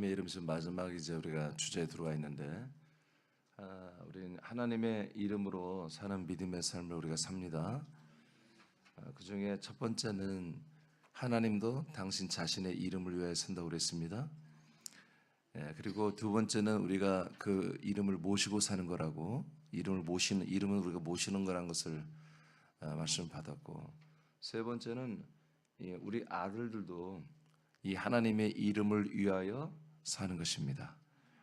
하나님의 이름 지금 마지막 이제 우리가 주제에 들어와 있는데, 우리는 하나님의 이름으로 사는 믿음의 삶을 우리가 삽니다. 그 중에 첫 번째는 하나님도 당신 자신의 이름을 위하여 산다고 그랬습니다. 그리고 두 번째는 우리가 그 이름을 모시고 사는 거라고, 이름은 우리가 모시는 거라는 것을 말씀을 받았고, 세 번째는 우리 아들들도 이 하나님의 이름을 위하여 사는 것입니다.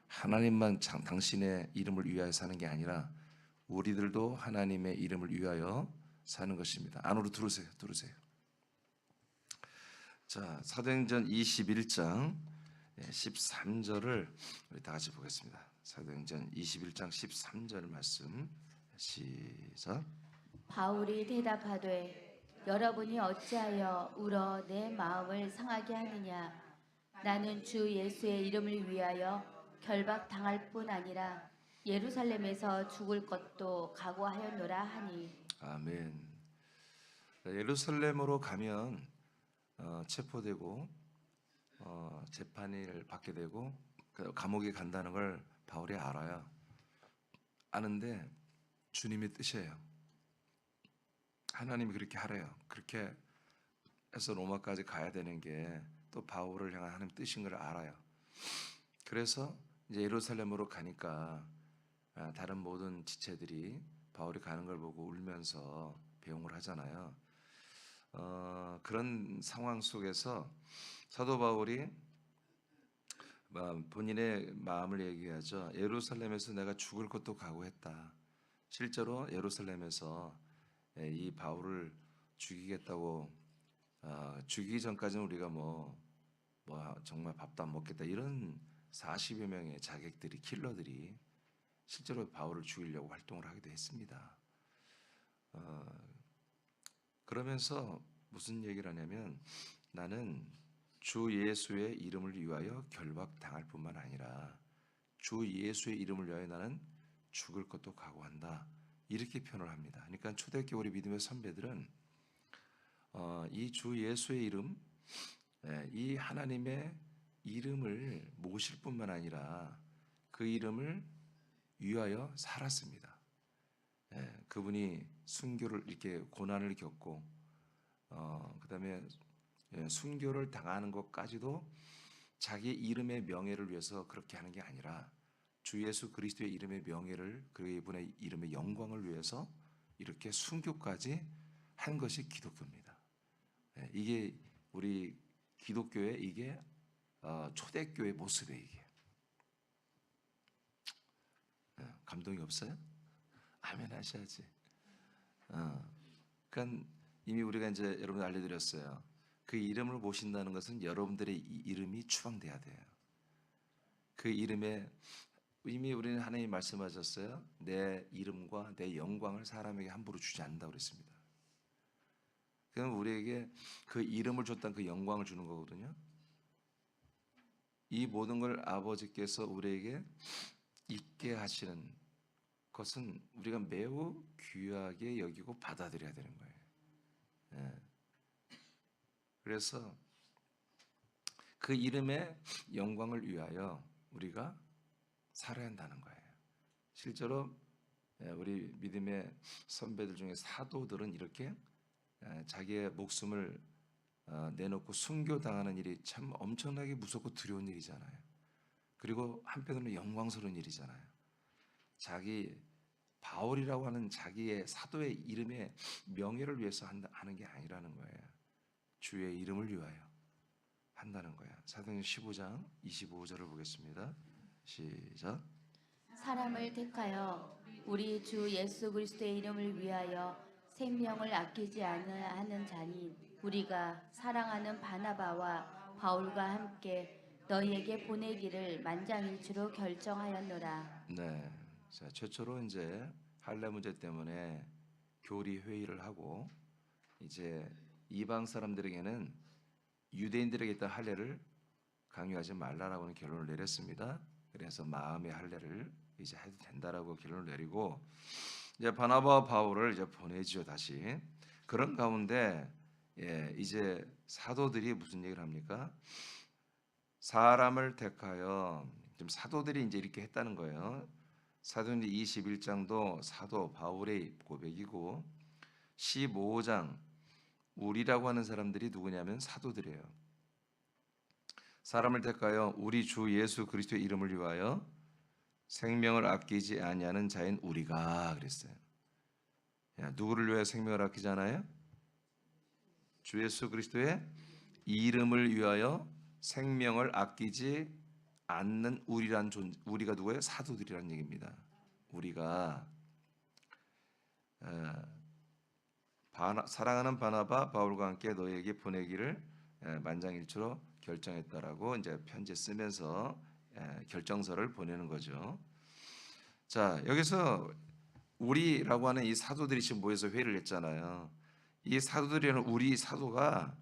하나님만 당신의 이름을 위하여 사는 게 아니라 우리들도 하나님의 이름을 위하여 사는 것입니다. 안으로 들어오세요. 자, 사도행전 21장 13절을 우리 다 같이 보겠습니다. 사도행전 21장 13절 말씀 시작. 바울이 대답하되 여러분이 어찌하여 울어 내 마음을 상하게 하느냐. 나는 주 예수의 이름을 위하여 결박당할 뿐 아니라 예루살렘에서 죽을 것도 각오하였노라 하니. 아멘. 예루살렘으로 가면 체포되고 재판을 받게 되고 감옥에 간다는 걸 바울이 알아요. 아는데 주님의 뜻이에요. 하나님이 그렇게 하래요. 그렇게 해서 로마까지 가야 되는 게 또 바울을 향한 하나님 뜻인 걸 알아요. 그래서 이제 예루살렘으로 가니까 다른 모든 지체들이 바울이 가는 걸 보고 울면서 배웅을 하잖아요. 그런 상황 속에서 사도 바울이 본인의 마음을 얘기하죠. 예루살렘에서 내가 죽을 것도 각오했다. 실제로 예루살렘에서 이 바울을 죽이겠다고 죽이기 전까지는 우리가 뭐 정말 밥도 안 먹겠다 이런 40여 명의 자객들이 킬러들이 실제로 바울을 죽이려고 활동을 하기도 했습니다. 그러면서 무슨 얘기를 하냐면 나는 주 예수의 이름을 위하여 결박당할 뿐만 아니라 주 예수의 이름을 위하여 나는 죽을 것도 각오한다. 이렇게 표현을 합니다. 그러니까 초대교회 우리 믿음의 선배들은 이 주 예수의 이름, 이 하나님의 이름을 모실 뿐만 아니라 그 이름을 위하여 살았습니다. 그분이 순교를 이렇게 고난을 겪고 그다음에 순교를 당하는 것까지도 자기 이름의 명예를 위해서 그렇게 하는 게 아니라 주 예수 그리스도의 이름의 명예를 그분의 이름의 영광을 위해서 이렇게 순교까지 한 것이 기독교입니다. 이게 우리 기독교의 이게 초대교회 모습이에요. 이게 감동이 없어요? 아멘 하셔야지. 그러니까 이미 우리가 이제 여러분 알려드렸어요. 그 이름을 모신다는 것은 여러분들의 이름이 추방돼야 돼요. 그 이름에 이미 우리는 하나님 말씀하셨어요. 내 이름과 내 영광을 사람에게 함부로 주지 않는다고 그랬습니다. 그럼 우리에게 그 이름을 줬다는 그 영광을 주는 거거든요. 이 모든 걸 아버지께서 우리에게 있게 하시는 것은 우리가 매우 귀하게 여기고 받아들여야 되는 거예요. 그래서 그 이름의 영광을 위하여 우리가 살아야 한다는 거예요. 실제로 우리 믿음의 선배들 중에 사도들은 이렇게 자기의 목숨을 내놓고 순교당하는 일이 참 엄청나게 무섭고 두려운 일이잖아요. 그리고 한편으로는 영광스러운 일이잖아요. 자기 바울이라고 하는 자기의 사도의 이름의 명예를 위해서 하는 게 아니라는 거예요. 주의 이름을 위하여 한다는 거예요. 사도행전 15장 25절을 보겠습니다. 시작. 사람을 택하여 우리 주 예수 그리스도의 이름을 위하여 생명을 아끼지 않는 자니 우리가 사랑하는 바나바와 바울과 함께 너희에게 보내기를 만장일치로 결정하였노라. 네. 자, 최초로 이제 할례 문제 때문에 교리 회의를 하고 이제 이방 사람들에게는 유대인들에게 있던 할례를 강요하지 말라라고 하는 결론을 내렸습니다. 그래서 마음의 할례를 이제 해도 된다라고 결론을 내리고 이제 바나바와 바울을 이제 보내지요 다시. 그런 가운데 이제 사도들이 무슨 얘기를 합니까? 사람을 택하여, 지금 사도들이 이제 이렇게 했다는 거예요. 사도행전 21장도 사도 바울의 고백이고 15장 우리라고 하는 사람들이 누구냐면 사도들이에요. 사람을 택하여 우리 주 예수 그리스도의 이름을 위하여 생명을 아끼지 아니하는 자인 우리가 그랬어요. 야, 누구를 위하여 생명을 아끼지 않아요? 주 예수 그리스도의 이름을 위하여 생명을 아끼지 않는 우리란 우리가 누구예요? 사도들이란 얘기입니다. 우리가 사랑하는 바나바 바울과 함께 너희에게 보내기를 만장일치로 결정했다라고 이제 편지 쓰면서 결정서를 보내는 거죠. 자, 여기서 우리라고 하는 이 사도들이 지금 모여서 회의를 했잖아요. 이 사도들이라는 우리 사도가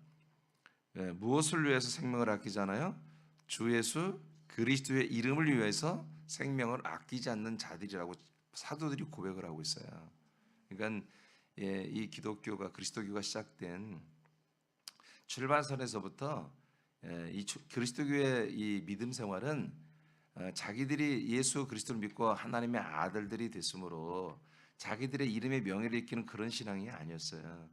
무엇을 위해서 생명을 아끼잖아요? 주 예수 그리스도의 이름을 위해서 생명을 아끼지 않는 자들이라고 사도들이 고백을 하고 있어요. 그러니까 이 기독교가 그리스도교가 시작된 출발선에서부터 이 그리스도교의 이 믿음 생활은 자기들이 예수 그리스도를 믿고 하나님의 아들들이 됐으므로 자기들의 이름의 명예를 입히는 그런 신앙이 아니었어요.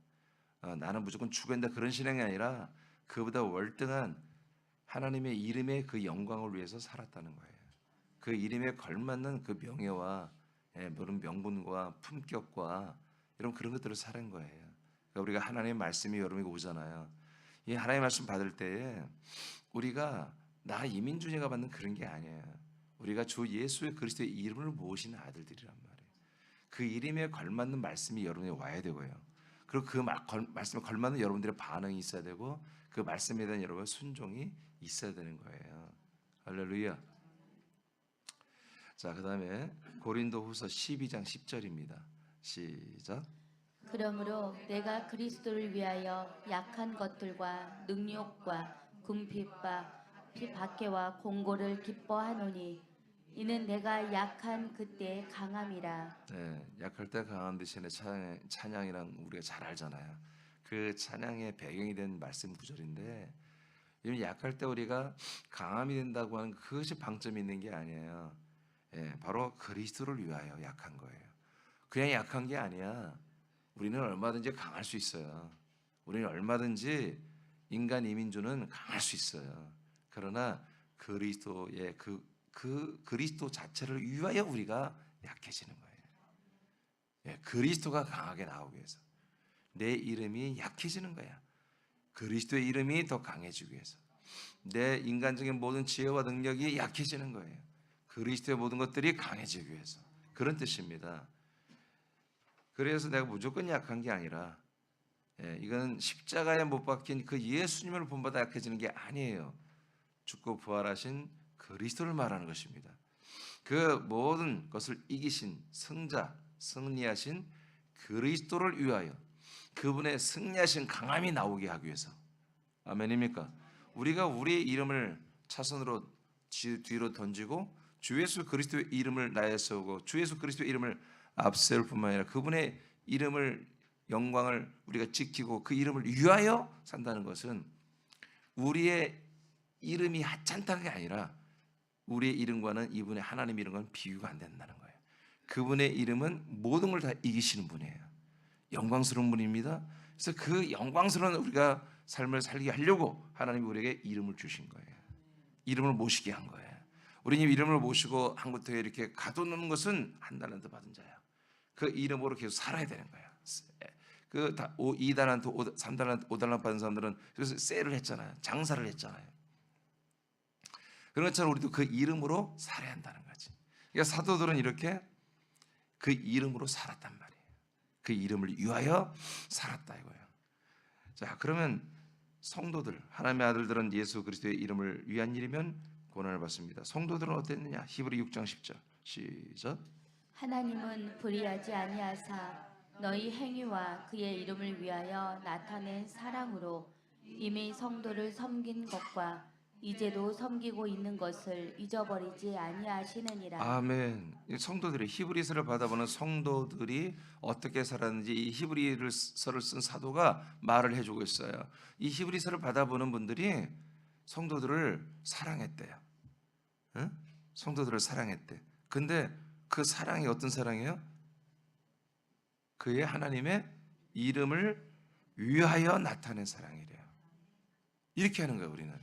나는 무조건 죽어야 한다 그런 신앙이 아니라 그보다 월등한 하나님의 이름의 그 영광을 위해서 살았다는 거예요. 그 이름에 걸맞는 그 명예와 그런 명분과 품격과 이런 그런 것들을 사는 거예요. 그러니까 우리가 하나님의 말씀이 여러분에게 오잖아요. 이 하나님의 말씀 받을 때에 우리가 나 이민준이가 받는 그런 게 아니에요. 우리가 주 예수의 그리스도의 이름을 모시는 아들들이란 말이에요. 그 이름에 걸맞는 말씀이 여러분에 와야 되고요. 그리고 그 말씀에 걸맞는 여러분들의 반응이 있어야 되고 그 말씀에 대한 여러분의 순종이 있어야 되는 거예요. 할렐루야. 자, 그다음에 고린도후서 12장 10절입니다. 시작. 그러므로 내가 그리스도를 위하여 약한 것들과 능욕과 궁핍과 박해와 공고를 기뻐하노니 이는 내가 약한 그때 강함이라. 네, 약할 때 강한 대신에 찬양이란 우리가 잘 알잖아요. 그 찬양의 배경이 된 말씀 구절인데 약할 때 우리가 강함이 된다고 하는 그것이 방점이 있는 게 아니에요. 바로 그리스도를 위하여 약한 거예요. 그냥 약한 게 아니야. 우리는 얼마든지 강할 수 있어요. 우리는 얼마든지 인간 이민주는 강할 수 있어요. 그러나 그리스도의 그 그리스도 자체를 위하여 우리가 약해지는 거예요. 그리스도가 강하게 나오기 위해서 내 이름이 약해지는 거야. 그리스도의 이름이 더 강해지기 위해서 내 인간적인 모든 지혜와 능력이 약해지는 거예요. 그리스도의 모든 것들이 강해지기 위해서 그런 뜻입니다. 그래서 내가 무조건 약한 게 아니라 이건 십자가에 못 박힌 그 예수님을 본받아 약해지는 게 아니에요. 죽고 부활하신 그리스도를 말하는 것입니다. 그 모든 것을 이기신 승자, 승리하신 그리스도를 위하여 그분의 승리하신 강함이 나오게 하기 위해서. 아멘입니까? 우리가 우리의 이름을 차선으로 뒤로 던지고 주 예수 그리스도의 이름을 나에 세우고 주 예수 그리스도의 이름을 앞세울 뿐만 아니라 그분의 이름을 영광을 우리가 지키고 그 이름을 위하여 산다는 것은 우리의 이름이 하찮다는 게 아니라 우리의 이름과는 이분의 하나님 이름과는 비교가 안 된다는 거예요. 그분의 이름은 모든 걸 다 이기시는 분이에요. 영광스러운 분입니다. 그래서 그 영광스러운 우리가 삶을 살게 하려고 하나님이 우리에게 이름을 주신 거예요. 이름을 모시게 한 거예요. 우리님 이름을 모시고 한국교회에 이렇게 가둬놓는 것은 한 달란트 받은 자야. 그 이름으로 계속 살아야 되는 거야. 그 2달란트, 3달란트, 5달란트 받은 사람들은 그래서 세일을 했잖아요. 장사를 했잖아요. 그런 것처럼 우리도 그 이름으로 살아야 한다는 거지. 그러니까 사도들은 이렇게 그 이름으로 살았단 말이에요. 그 이름을 위하여 살았다 이거예요. 자, 그러면 성도들, 하나님의 아들들은 예수 그리스도의 이름을 위한 일이면 고난을 받습니다. 성도들은 어땠느냐? 히브리 6장 10절 시작. 하나님은 불의하지 아니하사 너희 행위와 그의 이름을 위하여 나타낸 사랑으로 이미 성도를 섬긴 것과 이제도 섬기고 있는 것을 잊어버리지 아니하시느니라. 아멘. 성도들이 히브리서를 받아보는 성도들이 어떻게 살았는지 이 히브리서를 쓴 사도가 말을 해주고 있어요. 이 히브리서를 받아보는 분들이 성도들을 사랑했대요. 응? 성도들을 사랑했대. 근데 그 사랑이 어떤 사랑이에요? 그의 하나님의 이름을 위하여 나타낸 사랑이래요. 이렇게 하는 거예요, 우리는.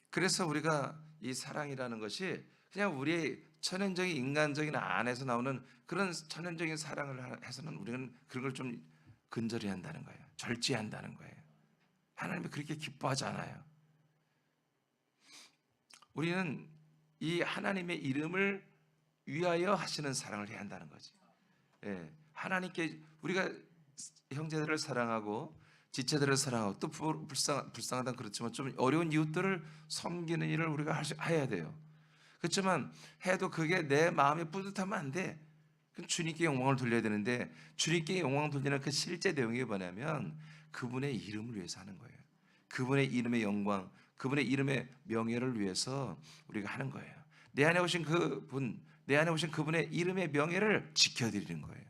그래서 우리가 이 사랑이라는 것이 그냥 우리의 천연적인 인간적인 안에서 나오는 그런 천연적인 사랑을 해서는 우리는 그런 걸 좀 근절해야 한다는 거예요. 절제한다는 거예요. 하나님이 그렇게 기뻐하지 않아요. 우리는 이 하나님의 이름을 위하여 하시는 사랑을 해야 한다는 거지. 예, 하나님께 우리가 형제들을 사랑하고 지체들을 사랑하고 또 불쌍하다 그렇지만 좀 어려운 이웃들을 섬기는 일을 우리가 해야 돼요. 그렇지만 해도 그게 내 마음에 뿌듯하면 안 돼. 그럼 주님께 영광을 돌려야 되는데 주님께 영광을 돌리는 그 실제 내용이 뭐냐면 그분의 이름을 위해서 하는 거예요. 그분의 이름의 영광, 그분의 이름의 명예를 위해서 우리가 하는 거예요. 내 안에 오신 그분, 내 안에 오신 그분의 이름의 명예를 지켜드리는 거예요.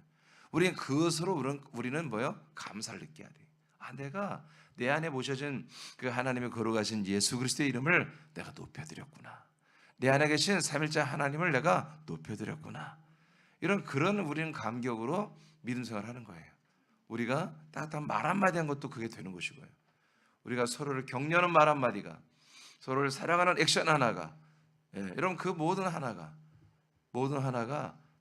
우리는 그것으로 우리는 뭐요? 감사를 느껴야 돼요. 내가 내 안에 모셔진 그 하나님의 거룩하신 예수 그리스도의 이름을 내가 높여드렸구나. 내 안에 계신 삼일째 하나님을 내가 높여드렸구나. 그런 우리는 감격으로 믿음 생활을 하는 거예요. 우리가 따뜻한 말 한마디 한 것도 그게 되는 것이고요. 우리가 서로를 격려하는 말 한마디가, 서로를 사랑하는 액션 하나가, 여러분 그 모든 하나가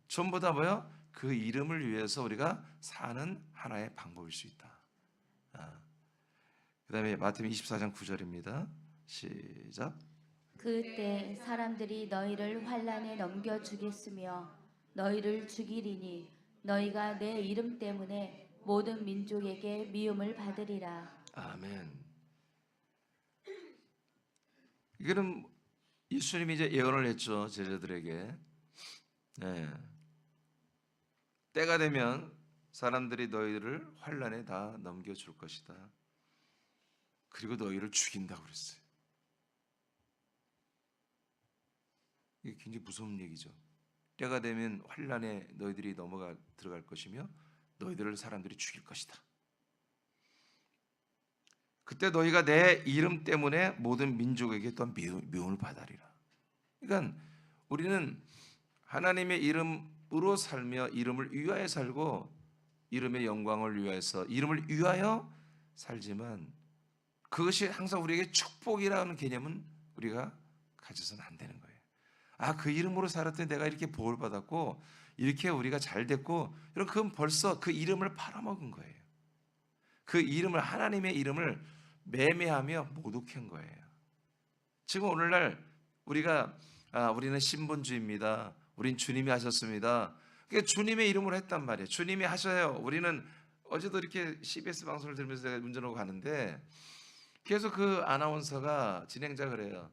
전부 다 뭐요? 그 이름을 위해서 우리가 사는 하나의 방법일 수 있다. 그 다음에 마태복음 24장 9절입니다. 시작. 그때 사람들이 너희를 환난에 넘겨주겠으며 너희를 죽이리니 너희가 내 이름 때문에 모든 민족에게 미움을 받으리라. 아멘. 이거는 예수님이 이제 예언을 했죠, 제자들에게. 때가 되면 사람들이 너희를 환난에 다 넘겨줄 것이다. 그리고 너희를 죽인다고 그랬어요. 이게 굉장히 무서운 얘기죠. 때가 되면 환난에 너희들이 들어갈 것이며 너희들을 사람들이 죽일 것이다. 그때 너희가 내 이름 때문에 모든 민족에게 또한 미움을 받으리라. 그러니까 우리는 하나님의 이름으로 살며 이름을 위하여 살고 이름의 영광을 위해서 이름을 위하여 살지만 그것이 항상 우리에게 축복이라는 개념은 우리가 가져서는 안 되는 거예요. 그 이름으로 살았더니 내가 이렇게 복을 받았고 이렇게 우리가 잘 됐고 여러분 그건 벌써 그 이름을 팔아먹은 거예요. 그 이름을 하나님의 이름을 매매하며 모독한 거예요. 지금 오늘날 우리는 신본주의입니다. 우린 주님이 하셨습니다. 그러니까 주님의 이름으로 했단 말이에요. 주님이 하셔요. 우리는 어제도 이렇게 CBS 방송을 들으면서 제가 운전하고 가는데 계속 그 아나운서가 진행자 그래요.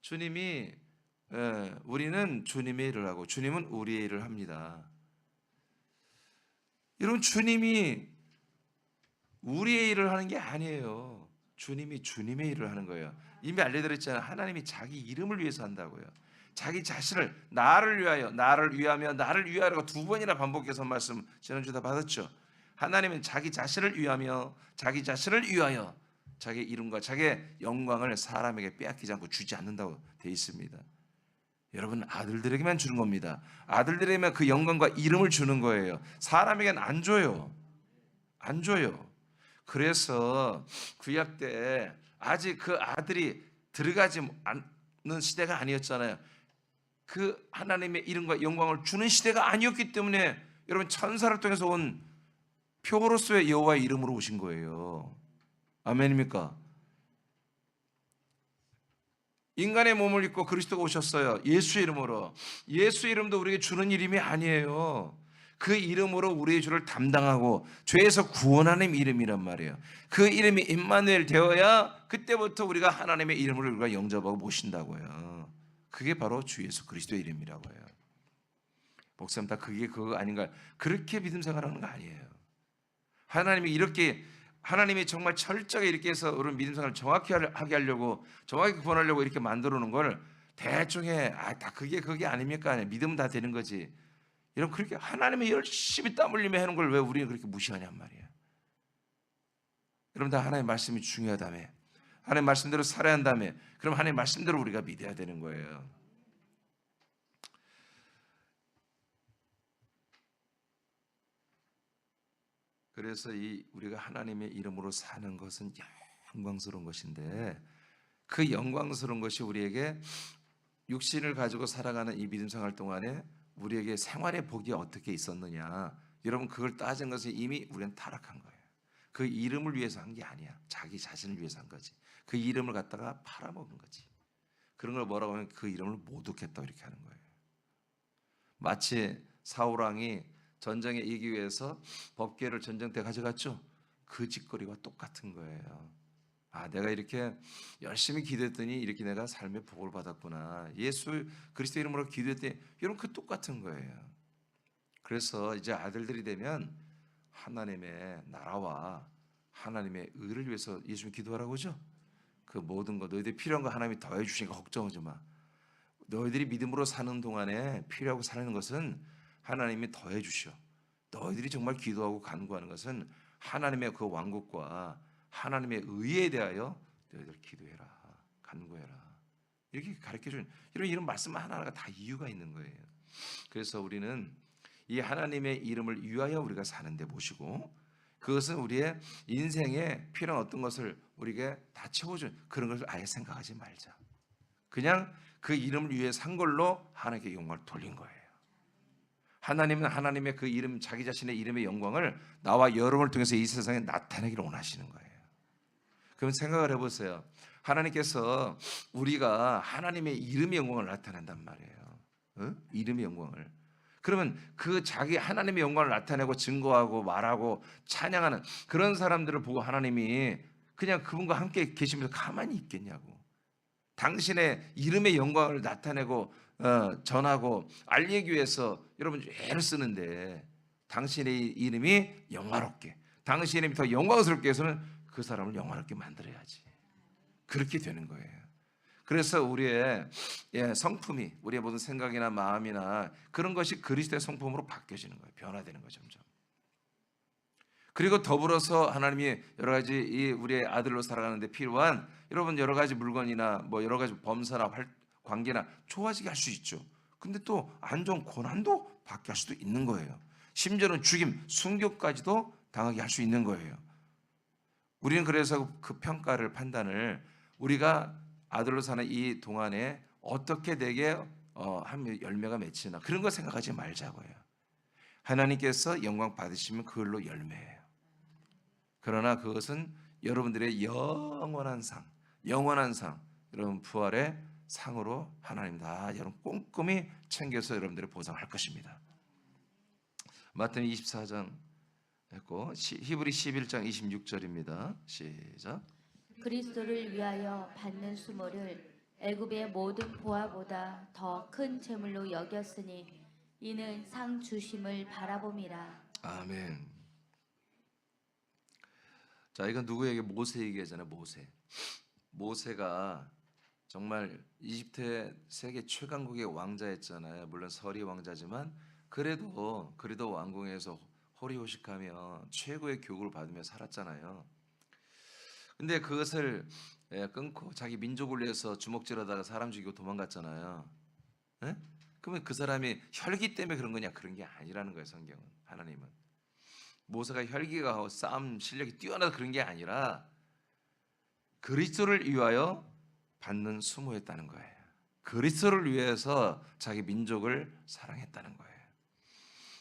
주님이 우리는 주님의 일을 하고 주님은 우리의 일을 합니다. 여러분 주님이 우리의 일을 하는 게 아니에요. 주님이 주님의 일을 하는 거예요. 이미 알려드렸잖아요. 하나님이 자기 이름을 위해서 한다고요. 자기 자신을 나를 위하여 나를 위하며 나를 위하여라고 두 번이나 반복해서 말씀 지난주에 다 받았죠. 하나님은 자기 자신을 위하며 자기 자신을 위하여 자기 이름과 자기 영광을 사람에게 빼앗기지 않고 주지 않는다고 되어 있습니다. 여러분 아들들에게만 주는 겁니다. 아들들에게만 그 영광과 이름을 주는 거예요. 사람에게는 안 줘요. 안 줘요. 그래서 구약 때 아직 그 아들이 들어가지 않는 시대가 아니었잖아요. 그 하나님의 이름과 영광을 주는 시대가 아니었기 때문에 여러분 천사를 통해서 온 표로서의 여호와의 이름으로 오신 거예요. 아멘입니까? 인간의 몸을 입고 그리스도가 오셨어요. 예수의 이름으로. 예수의 이름도 우리에게 주는 이름이 아니에요. 그 이름으로 우리의 죄를 담당하고 죄에서 구원하는 이름이란 말이에요. 그 이름이 임마누엘 되어야 그때부터 우리가 하나님의 이름을 우리가 영접하고 모신다고요. 그게 바로 주 예수 그리스도의 이름이라고 해요. 목사님 다 그게 그거 아닌가요? 그렇게 믿음 생활하는 거 아니에요. 하나님이 정말 철저하게 이렇게 해서 우리 믿음 생활을 정확히 하게 하려고 정확히 구원하려고 이렇게 만들어 놓은 걸 대충 해. 다 그게 아닙니까? 믿으면 다 되는 거지. 여러분 그렇게 하나님이 열심히 땀 흘리며 하는 걸 왜 우리는 그렇게 무시하냔 말이에요. 여러분 다 하나님의 말씀이 중요하다며. 하나님 말씀대로 살아야 한다며. 그럼 하나님 말씀대로 우리가 믿어야 되는 거예요. 그래서 이 우리가 하나님의 이름으로 사는 것은 영광스러운 것인데, 그 영광스러운 것이 우리에게 육신을 가지고 살아가는 이 믿음 생활 동안에 우리에게 생활의 복이 어떻게 있었느냐, 여러분 그걸 따진 것은 이미 우리는 타락한 거예요. 그 이름을 위해서 한 게 아니야. 자기 자신을 위해서 한 거지. 그 이름을 갖다가 팔아먹은 거지. 그런 걸 뭐라고 하면 그 이름을 모독했다 이렇게 하는 거예요. 마치 사울 왕이 전쟁에 이기기 위해서 법궤를 전쟁터에 가져갔죠. 그 짓거리와 똑같은 거예요. 아, 내가 이렇게 열심히 기도했더니 이렇게 내가 삶의 복을 받았구나. 예수 그리스도 이름으로 기도했더니, 여러분 그 똑같은 거예요. 그래서 이제 아들들이 되면 하나님의 나라와 하나님의 의를 위해서 예수님 기도하라고 하죠. 그 모든 거 너희들이 필요한 거 하나님이 더해 주시니까 걱정하지 마. 너희들이 믿음으로 사는 동안에 필요하고 사는 것은 하나님이 더해 주셔. 너희들이 정말 기도하고 간구하는 것은 하나님의 그 왕국과 하나님의 의에 대하여 너희들 기도해라, 간구해라. 이렇게 가르쳐주는 이런 말씀 하나하나가 다 이유가 있는 거예요. 그래서 우리는 이 하나님의 이름을 위하여 우리가 사는데 모시고, 그것은 우리의 인생에 필요한 어떤 것을 우리에게 다 채워준 그런 것을 아예 생각하지 말자. 그냥 그 이름을 위해 산 걸로 하나님께 영광을 돌린 거예요. 하나님은 하나님의 그 이름, 자기 자신의 이름의 영광을 나와 여러분을 통해서 이 세상에 나타내기를 원하시는 거예요. 그럼 생각을 해보세요. 하나님께서 우리가 하나님의 이름의 영광을 나타낸단 말이에요. 이름의 영광을. 그러면 그 자기 하나님의 영광을 나타내고 증거하고 말하고 찬양하는 그런 사람들을 보고 하나님이 그냥 그분과 함께 계시면서 가만히 있겠냐고. 당신의 이름의 영광을 나타내고 전하고 알리기 위해서 여러분 애를 쓰는데, 당신의 이름이 영화롭게, 당신의 이름이 더 영광스럽게 해서는 그 사람을 영화롭게 만들어야지. 그렇게 되는 거예요. 그래서 우리의 성품이, 우리의 모든 생각이나 마음이나 그런 것이 그리스도의 성품으로 바뀌어지는 거예요. 변화되는 거죠, 점점. 그리고 더불어서 하나님이 여러 가지 이 우리의 아들로 살아가는데 필요한 여러분 여러 가지 물건이나 뭐 여러 가지 범사나 관계나 좋아지게 할 수 있죠. 근데 또 안 좋은 고난도 받게 할 수도 있는 거예요. 심지어는 죽임, 순교까지도 당하게 할 수 있는 거예요. 우리는 그래서 그 평가를, 판단을 우리가 아들로 사는 이 동안에 어떻게 내게 한 열매가 맺히나 그런 거 생각하지 말자고요. 하나님께서 영광 받으시면 그걸로 열매예요. 그러나 그것은 여러분들의 영원한 상, 여러분 부활의 상으로 하나님 다 여러분 꼼꼼히 챙겨서 여러분들을 보상할 것입니다. 마태복음 24장 했고 히브리 11장 26절입니다. 시작. 그리스도를 위하여 받는 수모를 애굽의 모든 보화보다 더 큰 재물로 여겼으니 이는 상 주심을 바라봄이라. 아멘. 자, 이건 누구에게? 모세 얘기하잖아요. 모세가 정말 이집트의 세계 최강국의 왕자였잖아요. 물론 서리 왕자지만 그래도 왕궁에서 호리호식하며 최고의 교육을 받으며 살았잖아요. 근데 그것을 끊고 자기 민족을 위해서 주먹질하다가 사람 죽이고 도망갔잖아요. 에? 그러면 그 사람이 혈기 때문에 그런 거냐? 그런 게 아니라는 거예요. 성경은, 하나님은. 모세가 혈기가 하고 싸움 실력이 뛰어나서 그런 게 아니라 그리스도를 위하여 받는 수모였다는 거예요. 그리스도를 위해서 자기 민족을 사랑했다는 거예요.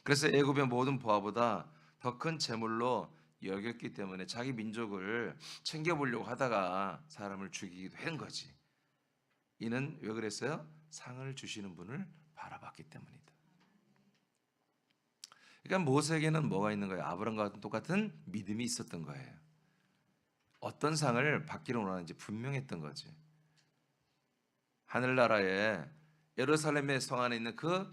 그래서 애굽의 모든 보화보다 더 큰 재물로 여겼기 때문에 자기 민족을 챙겨보려고 하다가 사람을 죽이기도 한 거지. 이는 왜 그랬어요? 상을 주시는 분을 바라봤기 때문이다. 그러니까 모세에게는 뭐가 있는 거예요? 아브라함과 똑같은 믿음이 있었던 거예요. 어떤 상을 받기를 원하는지 분명했던 거지. 하늘나라에 예루살렘의 성 안에 있는 그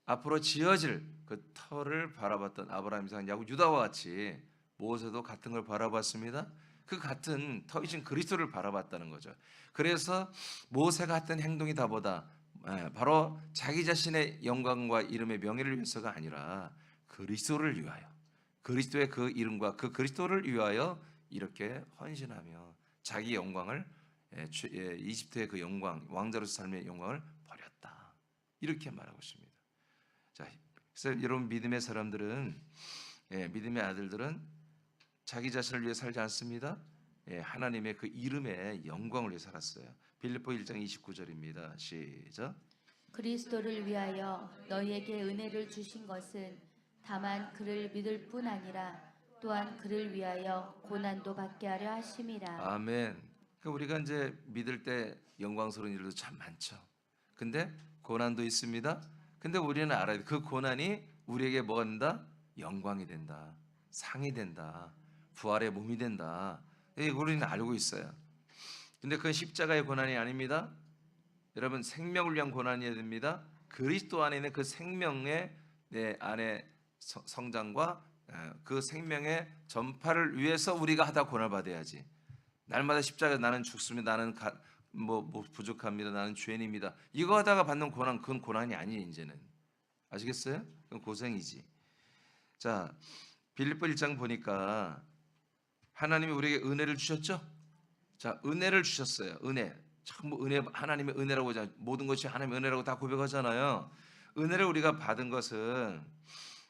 앞으로 지어질 그 터를 바라봤던 아브라함, 이삭, 야곱, 유다와 같이 모세도 같은 걸 바라봤습니다. 그 같은 터이신 그리스도를 바라봤다는 거죠. 그래서 모세가 했던 행동이 다보다 바로 자기 자신의 영광과 이름의 명예를 위해서가 아니라 그리스도를 위하여, 그리스도의 그 이름과 그 그리스도를 위하여 이렇게 헌신하며 자기 영광을 이집트의 그 영광, 왕자로서 삶의 영광을 버렸다. 이렇게 말하고 있습니다. 자, 그래서 여러분 믿음의 사람들은 믿음의 아들들은 자기 자신을 위해 살지 않습니다. 하나님의 그 이름의 영광을 위해 살았어요. 빌립보 1장 29절입니다. 시작. 그리스도를 위하여 너희에게 은혜를 주신 것은 다만 그를 믿을 뿐 아니라 또한 그를 위하여 고난도 받게 하려 하심이라. 아멘. 그러니까 우리가 이제 믿을 때 영광스러운 일도 참 많죠. 근데 고난도 있습니다. 근데 우리는 알아야 돼. 그 고난이 우리에게 뭐가 된다? 영광이 된다. 상이 된다. 부활의 몸이 된다. 우리는 알고 있어요. 근데 그건 십자가의 고난이 아닙니다. 여러분 생명을 위한 고난이어야 됩니다. 그리스도 안에 있는 그 생명의 내 안에 성장과 그 생명의 전파를 위해서 우리가 하다 고난을 받아야지. 날마다 십자가 나는 죽습니다. 나는 뭐 부족합니다. 나는 죄인입니다. 이거 하다가 받는 고난 그건 고난이 아니에요. 이제는 아시겠어요? 그건 고생이지. 자, 빌립보 1장 보니까 하나님이 우리에게 은혜를 주셨죠? 자, 은혜를 주셨어요. 은혜. 전부 은혜, 하나님의 은혜라고 하잖아요. 모든 것이 하나님의 은혜라고 다 고백하잖아요. 은혜를 우리가 받은 것은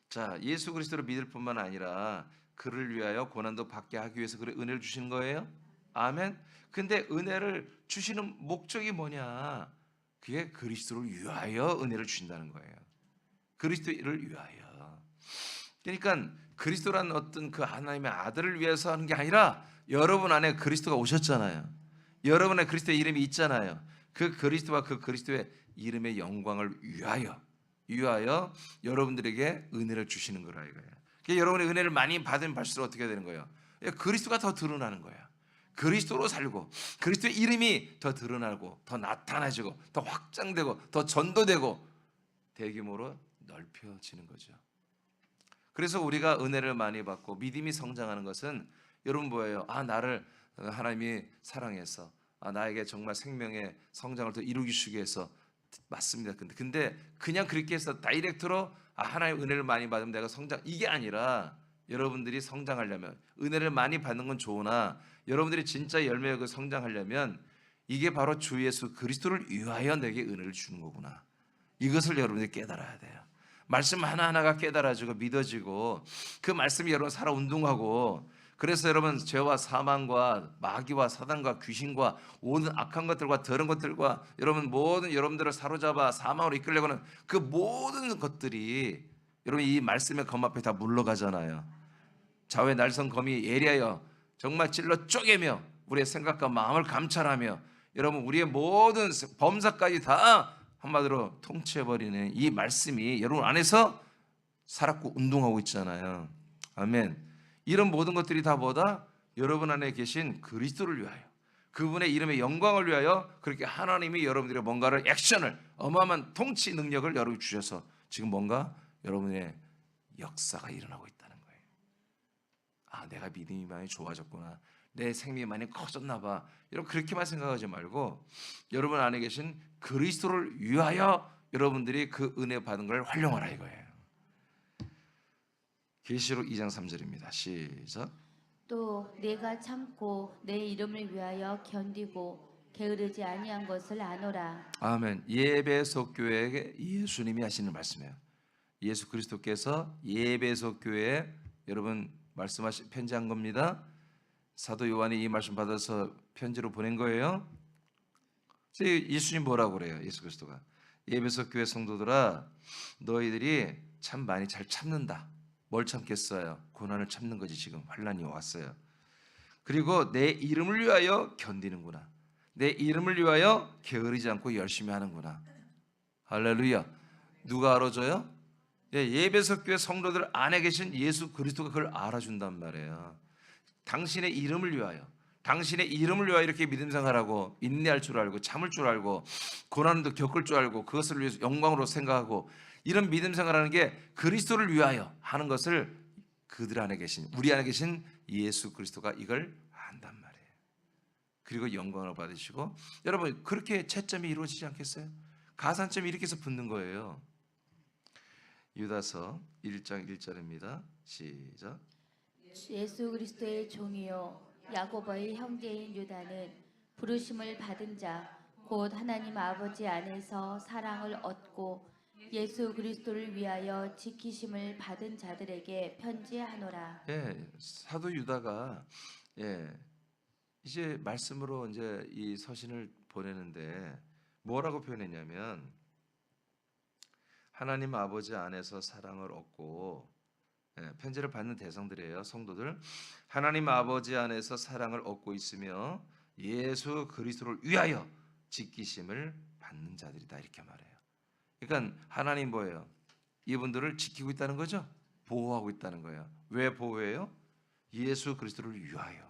자, 예수 그리스도를 믿을 뿐만 아니라 그를 위하여 고난도 받게 하기 위해서 그의 은혜를 주신 거예요. 아멘. 근데 은혜를 주시는 목적이 뭐냐? 그게 그리스도를 위하여 은혜를 주신다는 거예요. 그리스도를 위하여. 그러니까 그리스도란 어떤 그 하나님의 아들을 위해서 하는 게 아니라 여러분 안에 그리스도가 오셨잖아요. 여러분의 그리스도의 이름이 있잖아요. 그 그리스도와 그 그리스도의 이름의 영광을 위하여 여러분들에게 은혜를 주시는 거라 이거예요. 그러니까 여러분의 은혜를 많이 받으면 받을수록 어떻게 되는 거예요? 그리스도가 더 드러나는 거예요. 그리스도로 살고 그리스도의 이름이 더 드러나고 더 나타나지고 더 확장되고 더 전도되고 대규모로 넓혀지는 거죠. 그래서 우리가 은혜를 많이 받고 믿음이 성장하는 것은 여러분 뭐예요? 나를 하나님이 사랑해서 나에게 정말 생명의 성장을 더 이루기 위해서 맞습니다. 근데 그냥 그렇게 해서 다이렉트로 하나님의 은혜를 많이 받으면 내가 성장 이게 아니라 여러분들이 성장하려면 은혜를 많이 받는 건 좋으나 여러분들이 진짜 열매가 성장하려면 이게 바로 주 예수 그리스도를 위하여 내게 은혜를 주는 거구나. 이것을 여러분들이 깨달아야 돼요. 말씀 하나하나가 깨달아지고 믿어지고 그 말씀이 여러분 살아 운동하고 그래서 여러분 죄와 사망과 마귀와 사단과 귀신과 모든 악한 것들과 더러운 것들과 여러분 모든 여러분들을 사로잡아 사망으로 이끌려가는 그 모든 것들이 여러분 이 말씀의 검 앞에 다 물러가잖아요. 좌우의 날선 검이 예리하여 정말 찔러 쪼개며 우리의 생각과 마음을 감찰하며 여러분 우리의 모든 범사까지 다 한마디로 통치해버리는 이 말씀이 여러분 안에서 살았고 운동하고 있잖아요. 아멘. 이런 모든 것들이 다 뭐다? 여러분 안에 계신 그리스도를 위하여 그분의 이름의 영광을 위하여 그렇게 하나님이 여러분들의 뭔가를 액션을 어마어마한 통치 능력을 여러분 주셔서 지금 뭔가 여러분의 역사가 일어나고 있다는 거예요. 내가 믿음이 많이 좋아졌구나. 내 생명이 많이 커졌나 봐. 여러분 그렇게만 생각하지 말고 여러분 안에 계신 그리스도를 위하여 여러분들이 그 은혜 받은 걸 활용하라 이거예요. 계시록 2장 3절입니다. 시작. 또 내가 참고 내 이름을 위하여 견디고 게으르지 아니한 것을 아노라. 아멘. 예배소 교회에 예수님이 하시는 말씀이에요. 예수 그리스도께서 예배소 교회에 여러분 말씀하신 편지한 겁니다. 사도 요한이 이 말씀 받아서 편지로 보낸 거예요. 예수님 뭐라고 그래요? 예수 그리스도가 예배소 교회 성도들아 너희들이 참 많이 잘 참는다. 뭘 참겠어요? 고난을 참는 거지. 지금 환난이 왔어요. 그리고 내 이름을 위하여 견디는구나. 내 이름을 위하여 게으르지 않고 열심히 하는구나. 할렐루야. 누가 알아줘요? 예배석 교회 성도들 안에 계신 예수 그리스도가 그걸 알아준단 말이에요. 당신의 이름을 위하여 이렇게 믿음 생활하고 인내할 줄 알고 참을 줄 알고 고난도 겪을 줄 알고 그것을 위해서 영광으로 생각하고 이런 믿음 생활하는 게 그리스도를 위하여 하는 것을 그들 안에 계신 우리 안에 계신 예수 그리스도가 이걸 안단 말이에요. 그리고 영광을 받으시고 여러분 그렇게 채점이 이루어지지 않겠어요? 가산점이 이렇게 해서 붙는 거예요. 유다서 1장 1절입니다. 시작. 예수 그리스도의 종이요 야고보의 형제인 유다는 부르심을 받은 자 곧 하나님 아버지 안에서 사랑을 얻고 예수 그리스도를 위하여 지키심을 받은 자들에게 편지하노라. 예, 사도 유다가 이제 말씀으로 이제 이 서신을 보내는데 뭐라고 표현했냐면 하나님 아버지 안에서 사랑을 얻고 편지를 받는 대상들이에요. 성도들. 하나님 아버지 안에서 사랑을 얻고 있으며 예수 그리스도를 위하여 지키심을 받는 자들이다 이렇게 말해요. 그러니까 하나님 뭐예요? 이분들을 지키고 있다는 거죠. 보호하고 있다는 거예요. 왜 보호해요? 예수 그리스도를 위하여.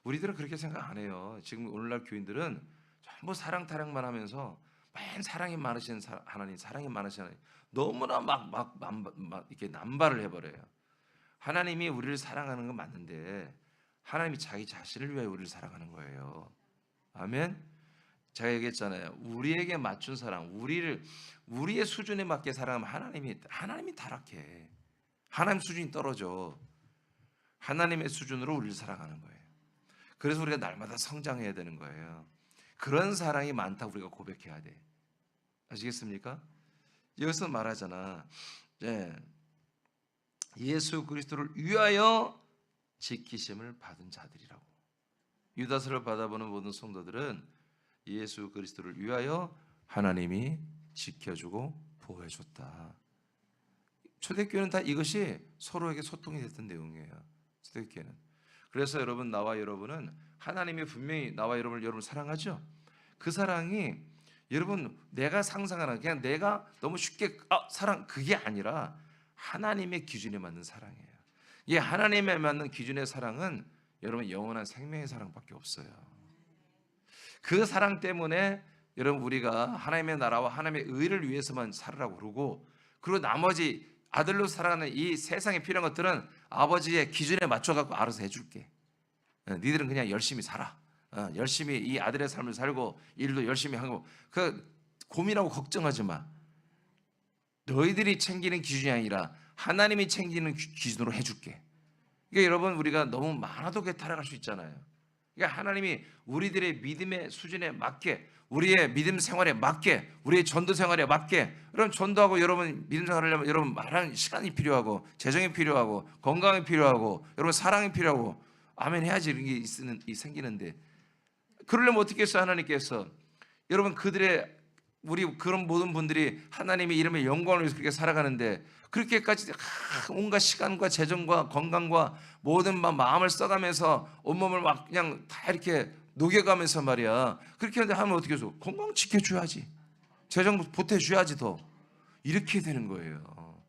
우리들은 그렇게 생각 안 해요. 지금 오늘날 교인들은 전부 사랑 타령만 하면서 맨 사랑이 많으신 하나님, 사랑이 많으신 하나님 너무나 막 이렇게 남발을 해버려요. 하나님이 우리를 사랑하는 건 맞는데 하나님이 자기 자신을 위하여 우리를 사랑하는 거예요. 아멘. 제가 얘기했잖아요. 우리에게 맞춘 사랑, 우리의 수준에 맞게 사랑하면 하나님이 타락해. 하나님 수준이 떨어져. 하나님의 수준으로 우리를 사랑하는 거예요. 그래서 우리가 날마다 성장해야 되는 거예요. 그런 사랑이 많다고 우리가 고백해야 돼. 아시겠습니까? 여기서 말하잖아. 예수 그리스도를 위하여 지키심을 받은 자들이라고. 유다서를 받아보는 모든 성도들은 예수 그리스도를 위하여 하나님이 지켜주고 보호해줬다. 초대교회는 다 이것이 서로에게 소통이 됐던 내용이에요. 초대교회는. 그래서 여러분, 나와 여러분은 하나님이 분명히 나와 여러분을 사랑하죠. 그 사랑이 여러분 내가 상상하는 그냥 내가 너무 쉽게 사랑 그게 아니라 하나님의 기준에 맞는 사랑이에요. 이 하나님에 맞는 기준의 사랑은 여러분 영원한 생명의 사랑밖에 없어요. 그 사랑 때문에 여러분 우리가 하나님의 나라와 하나님의 의를 위해서만 살으라고 그러고, 그리고 나머지 아들로 살아가는 이 세상에 필요한 것들은 아버지의 기준에 맞춰갖고 알아서 해줄게. 니들은 그냥 열심히 살아. 열심히 이 아들의 삶을 살고 일도 열심히 하고 그 고민하고 걱정하지 마. 너희들이 챙기는 기준이 아니라 하나님이 챙기는 기준으로 해줄게. 그러니까 여러분 우리가 너무 많아도 타락할 수 있잖아요. 그러니까 하나님이 우리들의 믿음의 수준에 맞게, 우리의 믿음 생활에 맞게, 우리의 전도 생활에 맞게, 여러분 전도하고 여러분 믿음 생활하려면 여러분 말하는 시간이 필요하고 재정이 필요하고 건강이 필요하고 여러분 사랑이 필요하고 아멘 해야지 이런 게 생기는데, 그러려면 어떻게 했어요? 하나님께서 여러분 우리 그런 모든 분들이 하나님의 이름의 영광을 위해서 그렇게 살아가는데 그렇게까지 온갖 시간과 재정과 건강과 모든 마음을 써가면서 온몸을 막 그냥 다 이렇게 녹여가면서 말이야. 그렇게 하면 어떻게 해서 건강 지켜줘야지, 재정 보태줘야지 더 이렇게 되는 거예요.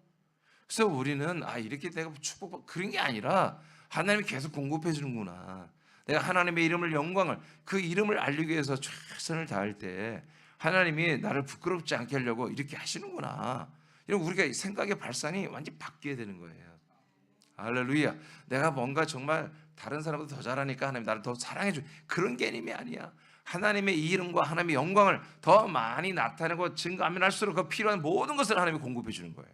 그래서 우리는 이렇게 내가 축복받고 그런 게 아니라 하나님이 계속 공급해 주는구나. 내가 하나님의 이름을 영광을 그 이름을 알리기 위해서 최선을 다할 때 하나님이 나를 부끄럽지 않게 하려고 이렇게 하시는구나. 이런 우리가 생각의 발산이 완전히 바뀌어야 되는 거예요. 할렐루야. 내가 뭔가 정말 다른 사람보다 더 잘하니까 하나님 나를 더 사랑해 줘. 그런 개념이 아니야. 하나님의 이름과 하나님의 영광을 더 많이 나타내고 증거하면 할수록 그 필요한 모든 것을 하나님이 공급해 주는 거예요.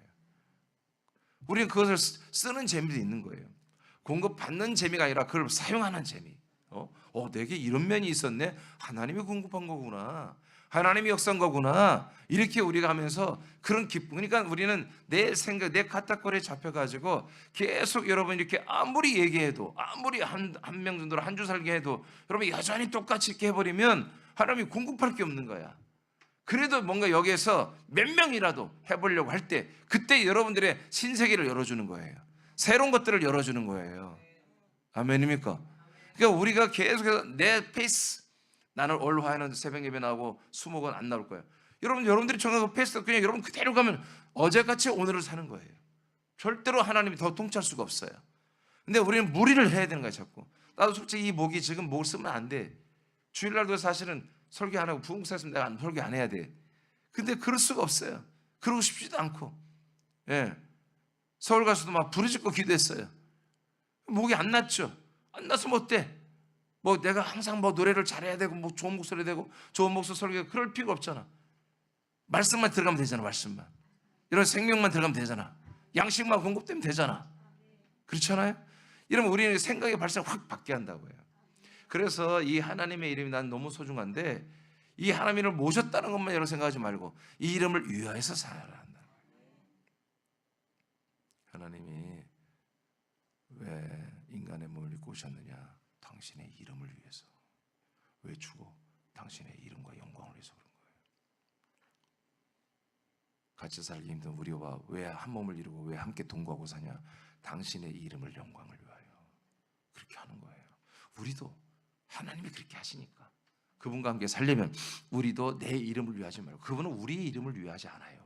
우리는 그것을 쓰는 재미도 있는 거예요. 공급받는 재미가 아니라 그걸 사용하는 재미. 내게 이런 면이 있었네. 하나님이 공급한 거구나. 하나님이 역사한 거구나. 이렇게 우리가 하면서 그런 기쁨. 그러니까 우리는 내 생각, 내 카타콜에 잡혀가지고 계속 여러분 이렇게 아무리 얘기해도, 아무리 한 명 정도로 한 주 살게 해도 여러분 여전히 똑같이 이렇게 해버리면 하나님이 공급할 게 없는 거야. 그래도 뭔가 여기에서 몇 명이라도 해보려고 할 때 그때 여러분들의 신세계를 열어주는 거예요. 새로운 것들을 열어주는 거예요. 아멘입니까? 그러니까 우리가 계속해서 내 페이스, 나는 올 화요일은 새벽 예배 나오고 수목은 안 나올 거예요. 여러분들이 정하고 페이스 그냥 여러분 그대로 가면 어제같이 오늘을 사는 거예요. 절대로 하나님이 더 통치할 수가 없어요. 근데 우리는 무리를 해야 되는 거야 자꾸. 나도 솔직히 이 목이 지금 목을 쓰면 안 돼. 주일날도 사실은 설교 안 하고 부흥사 했으면 내가 설교 안 해야 돼. 근데 그럴 수가 없어요. 그러고 싶지도 않고. 서울 가서도 막 부르짖고 기도했어요. 목이 안 났죠. 안 났으면 어때? 내가 항상 노래를 잘해야 되고 좋은 목소리 되고 좋은 목소리 설교 그럴 필요가 없잖아. 말씀만 들어가면 되잖아. 말씀만. 이런 생명만 들어가면 되잖아. 양식만 공급되면 되잖아. 그렇잖아요. 이러면 우리는 생각의 발상을 확 바뀌게 한다고요. 그래서 이 하나님의 이름이 난 너무 소중한데 이 하나님을 모셨다는 것만 여러분 생각하지 말고 이 이름을 위하여서 살아야 한다. 하나님이 왜 인간의 몸을 입고 오셨느냐? 당신의 이름을 위해서. 왜 죽어? 당신의 이름과 영광을 위해서 그런 거예요. 같이 살기 힘든 우리와 왜 한 몸을 이루고 왜 함께 동거하고 사냐? 당신의 이름을 영광을 위하여. 그렇게 하는 거예요. 우리도 하나님이 그렇게 하시니까 그분과 함께 살려면 우리도 내 이름을 위하지 말고, 그분은 우리의 이름을 위하지 않아요.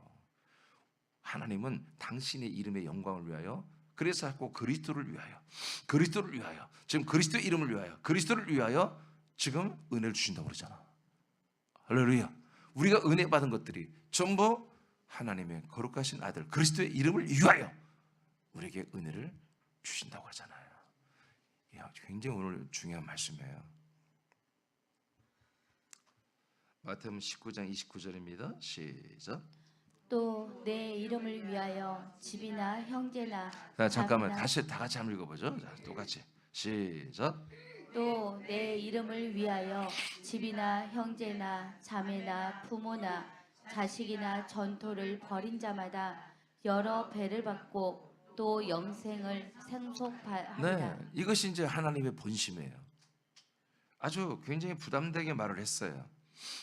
하나님은 당신의 이름의 영광을 위하여, 그래서 자꾸 그리스도를 위하여, 그리스도를 위하여, 지금 그리스도의 이름을 위하여, 그리스도를 위하여 지금 은혜를 주신다고 그러잖아. 할렐루야. 우리가 은혜 받은 것들이 전부 하나님의 거룩하신 아들 그리스도의 이름을 위하여 우리에게 은혜를 주신다고 하잖아요. 굉장히 오늘 중요한 말씀이에요. 마태복음 19장 29절입니다. 시작. 또 내 이름을 위하여 집이나 형제나 자, 잠깐만 자매나 다시 다 같이 한번 읽어보죠. 자, 똑같이 시작. 또 내 이름을 위하여 집이나 형제나 자매나 부모나 자식이나 전토를 벌인 자마다 여러 배를 받고 또 영생을 생속하리라. 네, 이것이 이제 하나님의 본심이에요. 아주 굉장히 부담되게 말을 했어요.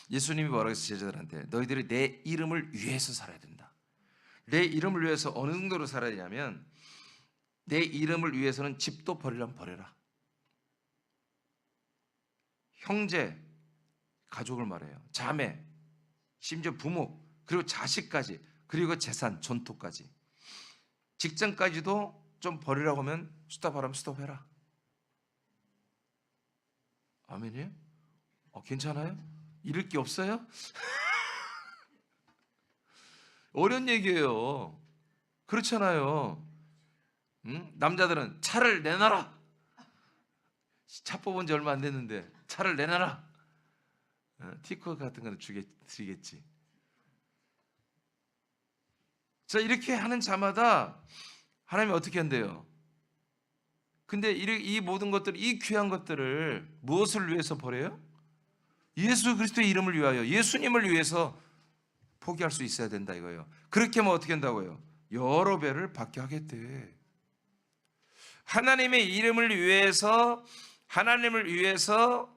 예수님이 뭐라고 했어요? 제자들한테 너희들이 내 이름을 위해서 살아야 된다. 내 이름을 위해서 어느 정도로 살아야 되냐면 내 이름을 위해서는 집도 버리려면 버려라. 형제, 가족을 말해요. 자매, 심지어 부모, 그리고 자식까지, 그리고 재산, 전토까지, 직장까지도 좀 버리라고 하면 스톱하라면 스톱해라. 아멘이에요? 괜찮아요? 잃을 게 없어요? 어려운 얘기예요. 그렇잖아요. 남자들은 차를 내놔라. 차 뽑은 지 얼마 안 됐는데 차를 내놔라. 티커 같은 거는 드리겠지. 자, 이렇게 하는 자마다 하나님이 어떻게 한대요? 근데 이 모든 것들, 이 귀한 것들을 무엇을 위해서 버려요? 예수 그리스도의 이름을 위하여, 예수님을 위해서 포기할 수 있어야 된다 이거예요. 그렇게 하면 어떻게 한다고요? 여러 배를 받게 하겠대. 하나님의 이름을 위해서, 하나님을 위해서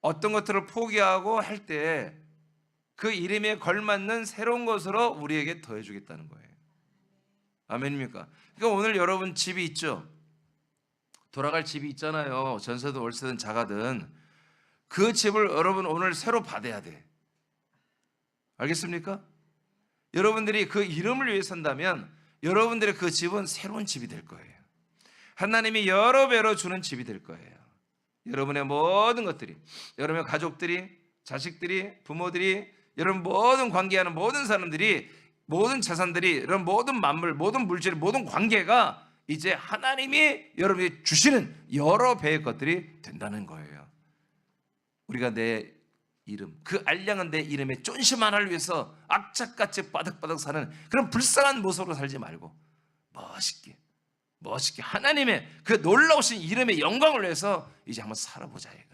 어떤 것들을 포기하고 할 때 그 이름에 걸맞는 새로운 것으로 우리에게 더해주겠다는 거예요. 아멘입니까? 그러니까 오늘 여러분 집이 있죠? 돌아갈 집이 있잖아요. 전세든 월세든 자가든 그 집을 여러분 오늘 새로 받아야 돼. 알겠습니까? 여러분들이 그 이름을 위해 산다면 여러분들의 그 집은 새로운 집이 될 거예요. 하나님이 여러 배로 주는 집이 될 거예요. 여러분의 모든 것들이, 여러분의 가족들이, 자식들이, 부모들이, 여러분 모든 관계하는 모든 사람들이, 모든 재산들이, 여러분 모든 만물, 모든 물질, 모든 관계가 이제 하나님이 여러분이 주시는 여러 배의 것들이 된다는 거예요. 우리가 내 이름, 그 알량한 내 이름의 쫀심 하나를 위해서 악착같이 바닥바닥 사는 그런 불쌍한 모습으로 살지 말고 멋있게 하나님의 그 놀라우신 이름의 영광을 위해서 이제 한번 살아보자 이거예요.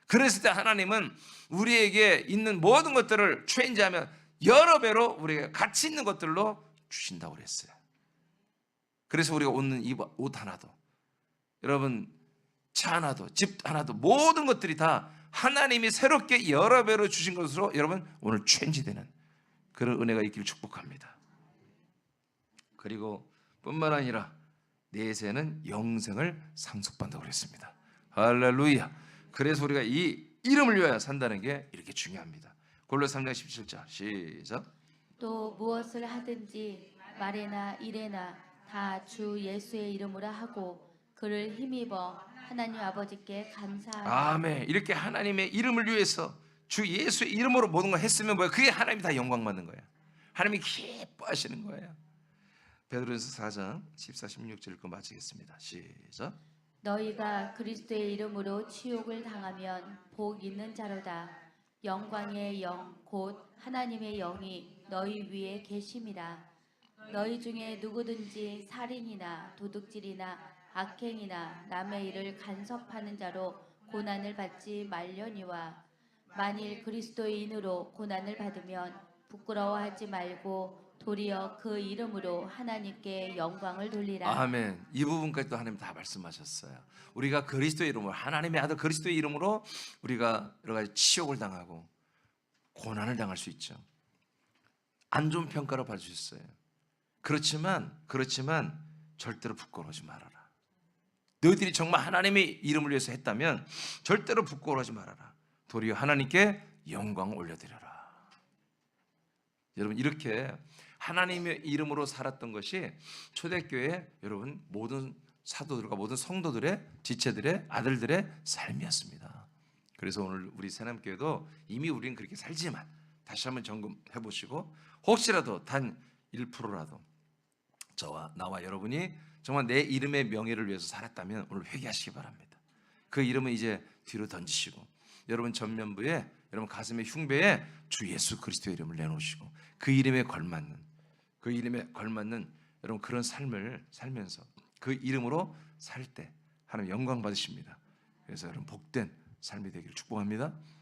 그랬을 때 하나님은 우리에게 있는 모든 것들을 체인지하면 여러 배로 우리가 가치 있는 것들로 주신다고 그랬어요. 그래서 우리가 얻는 옷 하나도, 여러분 차 하나도, 집 하나도, 모든 것들이 다 하나님이 새롭게 여러 배로 주신 것으로 여러분 오늘 체인지되는 그런 은혜가 있기를 축복합니다. 그리고 뿐만 아니라 내세는 영생을 상속받는다고 그랬습니다. 할렐루야. 그래서 우리가 이 이름을 위하여 산다는 게 이렇게 중요합니다. 골로새 3장 17절 시작. 또 무엇을 하든지 말에나 일에나 다 주 예수의 이름으로 하고 그를 힘입어 하나님 아버지께 감사하라. 아멘. 이렇게 하나님의 이름을 위해서 주 예수의 이름으로 모든 걸 했으면 뭐야? 그게 하나님이 다 영광 받는 거예요. 하나님이 기뻐하시는 거예요. 베드로전서 4장 14, 16절 읽고 마치겠습니다. 시작. 너희가 그리스도의 이름으로 치욕을 당하면 복 있는 자로다. 영광의 영 곧 하나님의 영이 너희 위에 계심이라. 너희 중에 누구든지 살인이나 도둑질이나 악행이나 남의 일을 간섭하는 자로 고난을 받지 말려니와 만일 그리스도인으로 고난을 받으면 부끄러워하지 말고 도리어 그 이름으로 하나님께 영광을 돌리라. 아멘. 이 부분까지도 하나님 다 말씀하셨어요. 우리가 그리스도의 이름으로, 하나님의 아들 그리스도의 이름으로 우리가 여러 가지 치욕을 당하고 고난을 당할 수 있죠. 안 좋은 평가를 받으셨어요. 그렇지만 절대로 부끄러워하지 말아라. 너희들이 정말 하나님의 이름을 위해서 했다면 절대로 부끄러워하지 말아라. 도리어 하나님께 영광을 올려드려라. 여러분, 이렇게 하나님의 이름으로 살았던 것이 초대교회 여러분 모든 사도들과 모든 성도들의 지체들의 아들들의 삶이었습니다. 그래서 오늘 우리 새남교회도 이미 우리는 그렇게 살지만 다시 한번 점검해 보시고 혹시라도 단 1%라도 나와 여러분이 정말 내 이름의 명예를 위해서 살았다면 오늘 회개하시기 바랍니다. 그 이름은 이제 뒤로 던지시고 여러분 전면부에, 여러분 가슴의 흉배에 주 예수 그리스도의 이름을 내놓으시고 그 이름에 걸맞는 여러분 그런 삶을 살면서 그 이름으로 살 때 하나님 영광 받으십니다. 그래서 여러분 복된 삶이 되기를 축복합니다.